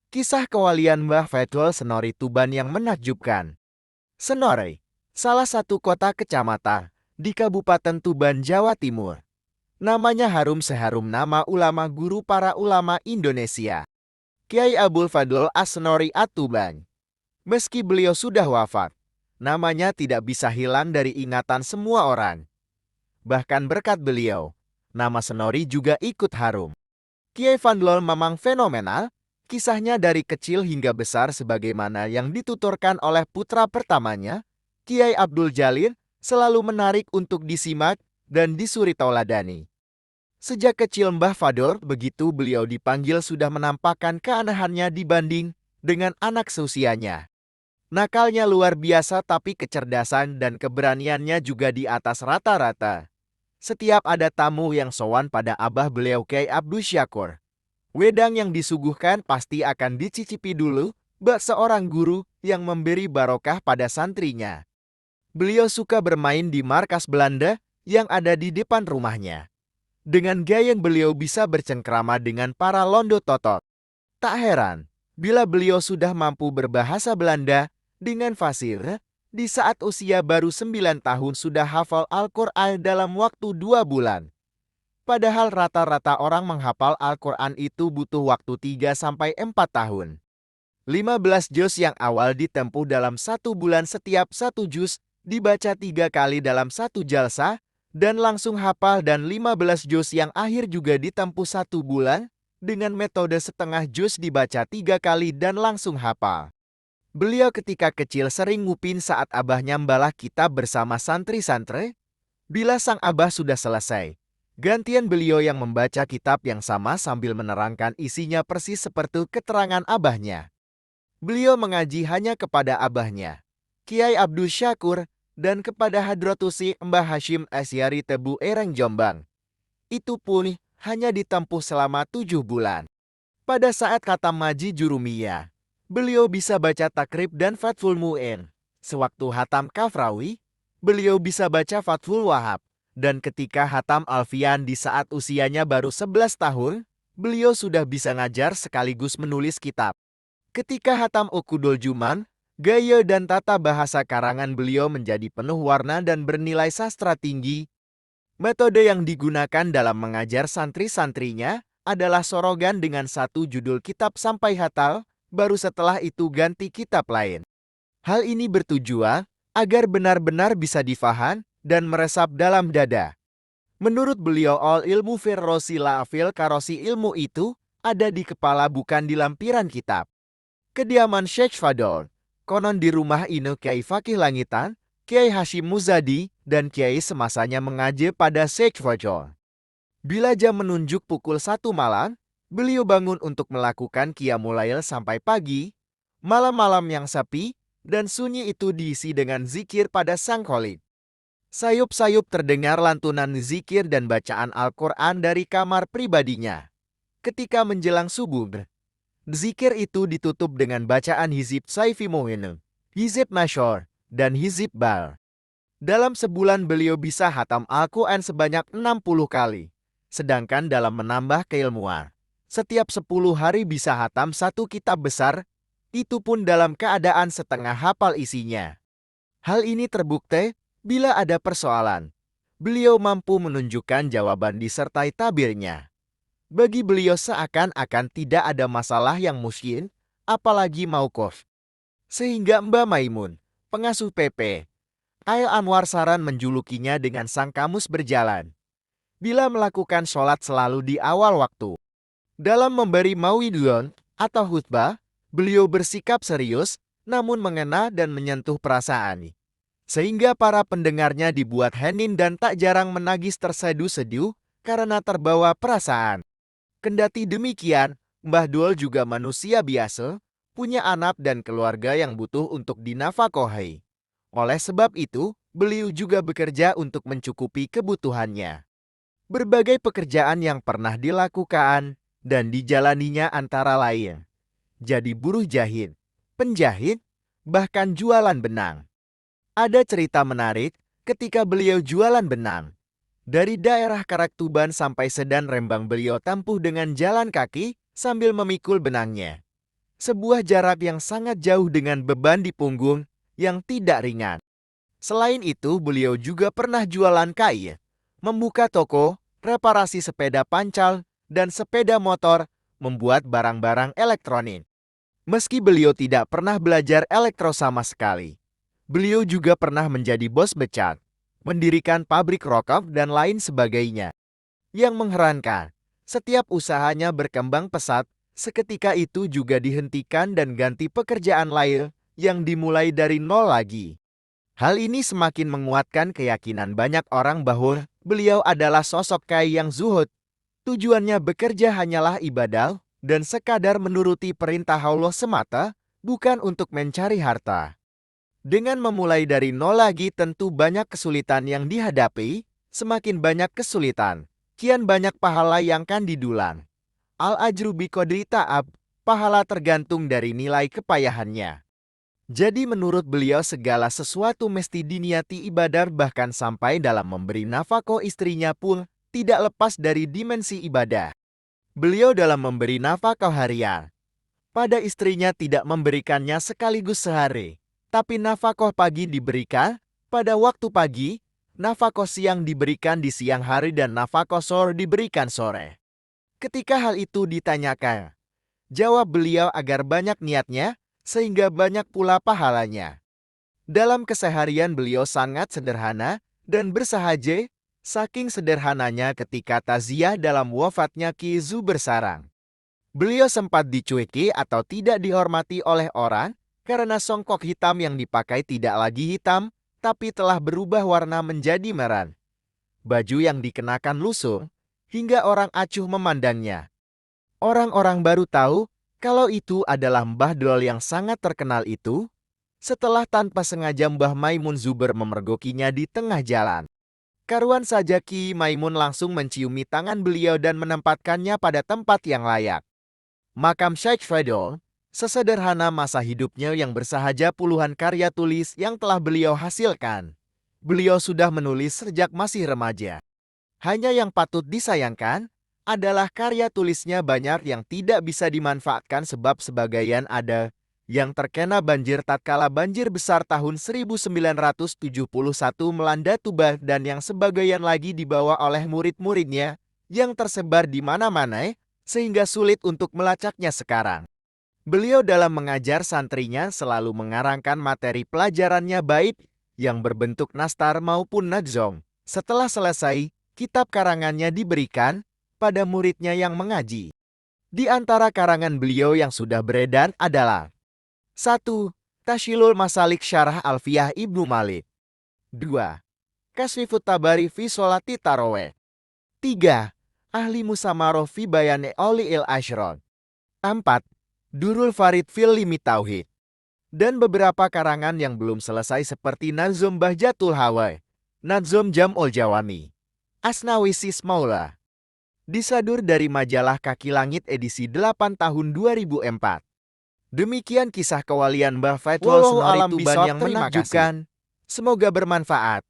Kisah kewalian Mbah Fethul Senori Tuban yang menakjubkan. Senori, salah satu kota kecamatan di Kabupaten Tuban, Jawa Timur. Namanya harum seharum nama ulama guru para ulama Indonesia, Kiai Abdul Fadl As-Senori At-Tuban. Meski beliau sudah wafat, namanya tidak bisa hilang dari ingatan semua orang. Bahkan berkat beliau, nama Senori juga ikut harum. Kiai Fadlol memang fenomenal, kisahnya dari kecil hingga besar sebagaimana yang dituturkan oleh putra pertamanya, Kiai Abdul Jalil, selalu menarik untuk disimak dan disuri tauladani. Sejak kecil Mbah Fadl, begitu beliau dipanggil sudah menampakkan keanehannya dibanding dengan anak seusianya. Nakalnya luar biasa tapi kecerdasan dan keberaniannya juga di atas rata-rata. Setiap ada tamu yang sowan pada abah beliau Kiai Abdul Syakur, wedang yang disuguhkan pasti akan dicicipi dulu bak seorang guru yang memberi barokah pada santrinya. Beliau suka bermain di markas Belanda yang ada di depan rumahnya. Dengan gayeng beliau bisa bercengkrama dengan para londo totot. Tak heran bila beliau sudah mampu berbahasa Belanda dengan fasih. Di saat usia baru 9 tahun sudah hafal Al-Quran dalam waktu 2 bulan. Padahal rata-rata orang menghafal Al-Quran itu butuh waktu 3-4 tahun. 15 juz yang awal ditempuh dalam 1 bulan, setiap 1 juz dibaca 3 kali dalam 1 jalsah, dan langsung hafal, dan 15 juz yang akhir juga ditempuh 1 bulan, dengan metode setengah juz dibaca 3 kali dan langsung hafal. Beliau ketika kecil sering ngupin saat abahnya membalah kitab bersama santri-santri. Bila sang abah sudah selesai, gantian beliau yang membaca kitab yang sama sambil menerangkan isinya persis seperti keterangan abahnya. Beliau mengaji hanya kepada abahnya, Kiai Abdul Syakur, dan kepada Hadratusi Mbah Hashim Asyari Tebu Ereng Jombang. Itu pun hanya ditempuh selama 7 bulan. Pada saat khatam Maji Jurumiyah, beliau bisa baca takrib dan Fathul Mu'in. Sewaktu hatam Kafrawi, beliau bisa baca Fathul Wahab. Dan ketika hatam Alfian di saat usianya baru 11 tahun, beliau sudah bisa ngajar sekaligus menulis kitab. Ketika hatam Ukudul Juman, gaya dan tata bahasa karangan beliau menjadi penuh warna dan bernilai sastra tinggi. Metode yang digunakan dalam mengajar santri-santrinya adalah sorogan dengan satu judul kitab sampai hatal, baru setelah itu ganti kitab lain. Hal ini bertujuan agar benar-benar bisa difaham dan meresap dalam dada. Menurut beliau, all ilmu firrosi la'afil karosi, ilmu itu ada di kepala bukan di lampiran kitab. Kediaman Syekh Fadl, konon di rumah Inu Kiai Fakih Langitan, Kiai Hashim Muzadi, dan Kiai semasanya mengaji pada Syekh Fadl. Bila jam menunjuk pukul 1 malam, beliau bangun untuk melakukan qiyamul lail sampai pagi. Malam-malam yang sepi dan sunyi itu diisi dengan zikir pada sang Khalid. Sayup-sayup terdengar lantunan zikir dan bacaan Al-Quran dari kamar pribadinya. Ketika menjelang subuh, zikir itu ditutup dengan bacaan hizib Saifi Mu'in, hizib Nasyor, dan hizib Bal. Dalam sebulan beliau bisa hatam Al-Quran sebanyak 60 kali. Sedangkan dalam menambah keilmuan, setiap 10 hari bisa hatam 1 kitab besar, itu pun dalam keadaan setengah hafal isinya. Hal ini terbukti bila ada persoalan, beliau mampu menunjukkan jawaban disertai tabirnya. Bagi beliau seakan-akan tidak ada masalah yang musykin, apalagi mauquf. Sehingga Mbah Maimun, pengasuh PP, Ail Anwar Saran menjulukinya dengan sang kamus berjalan. Bila melakukan sholat selalu di awal waktu. Dalam memberi mauidun atau khutbah, beliau bersikap serius, namun mengena dan menyentuh perasaan. Sehingga para pendengarnya dibuat hening dan tak jarang menangis terseduh-seduh karena terbawa perasaan. Kendati demikian, Mbah Dul juga manusia biasa, punya anak dan keluarga yang butuh untuk dinafkahi. Oleh sebab itu, beliau juga bekerja untuk mencukupi kebutuhannya. Berbagai pekerjaan yang pernah dilakukan dan dijalaninya antara lain jadi buruh jahit, penjahit, bahkan jualan benang. Ada cerita menarik ketika beliau jualan benang. Dari daerah Karak Tuban sampai Sedan Rembang beliau tempuh dengan jalan kaki sambil memikul benangnya. sebuah jarak yang sangat jauh dengan beban di punggung yang tidak ringan. Selain itu, beliau juga pernah jualan kain, membuka toko, reparasi sepeda pancal, dan sepeda motor, membuat barang-barang elektronik. Meski beliau tidak pernah belajar elektro sama sekali, beliau juga pernah menjadi bos becat, mendirikan pabrik rokok dan lain sebagainya. Yang mengherankan, setiap usahanya berkembang pesat, seketika itu juga dihentikan dan ganti pekerjaan lain yang dimulai dari nol lagi. Hal ini semakin menguatkan keyakinan banyak orang bahwa beliau adalah sosok kiai yang zuhud. Tujuannya bekerja hanyalah ibadah dan sekadar menuruti perintah Allah semata, bukan untuk mencari harta. Dengan memulai dari nol lagi tentu banyak kesulitan yang dihadapi, semakin banyak kesulitan, kian banyak pahala yang akan didulang. Al-ajru biqadri ta'ab, pahala tergantung dari nilai kepayahannya. Jadi menurut beliau segala sesuatu mesti diniati ibadah, bahkan sampai dalam memberi nafkah istrinya pun tidak lepas dari dimensi ibadah. Beliau dalam memberi nafkah harian pada istrinya tidak memberikannya sekaligus sehari, tapi nafkah pagi diberikan pada waktu pagi, nafkah siang diberikan di siang hari, dan nafkah sore diberikan sore. Ketika hal itu ditanyakan, jawab beliau agar banyak niatnya, sehingga banyak pula pahalanya. Dalam keseharian beliau sangat sederhana dan bersahaja, saking sederhananya ketika taziah dalam wafatnya Ki Zu bersarang. Beliau sempat dicueki atau tidak dihormati oleh orang karena songkok hitam yang dipakai tidak lagi hitam, tapi telah berubah warna menjadi merah. Baju yang dikenakan lusuh, hingga orang acuh memandangnya. Orang-orang baru tahu kalau itu adalah Mbah Dol yang sangat terkenal itu, setelah tanpa sengaja Mbah Maimun Zuber memergokinya di tengah jalan. Karuan saja Ki Maimun langsung menciumi tangan beliau dan menempatkannya pada tempat yang layak. Makam Syekh Fadol, sesederhana masa hidupnya yang bersahaja puluhan karya tulis yang telah beliau hasilkan. Beliau sudah menulis sejak masih remaja. Hanya yang patut disayangkan adalah karya tulisnya banyak yang tidak bisa dimanfaatkan sebab sebagian ada yang terkena banjir tatkala banjir besar tahun 1971 melanda Tuban, dan yang sebagian lagi dibawa oleh murid-muridnya yang tersebar di mana-mana sehingga sulit untuk melacaknya sekarang. Beliau dalam mengajar santrinya selalu mengarangkan materi pelajarannya baik yang berbentuk nastar maupun nadzom. Setelah selesai, kitab karangannya diberikan pada muridnya yang mengaji. Di antara karangan beliau yang sudah beredar adalah 1. Tashilul Masalik Syarah Alfiyah Ibnu Malik. 2. Kasfifut Tabari fi Sholati Taraweh. 3. Ahli Musamaroh fi Bayane Oli'il Ashron. 4. Durul Farid fil Limi Tauhid. Dan beberapa karangan yang belum selesai seperti Nazom Bahjatul Hawai, Nazom Jam'ul Jawami, Asnawi Sis Maula. Disadur dari majalah Kaki Langit edisi 8 tahun 2004. Demikian kisah kewalian Mbah Faidul Senori Tuban yang menakjubkan. Semoga bermanfaat.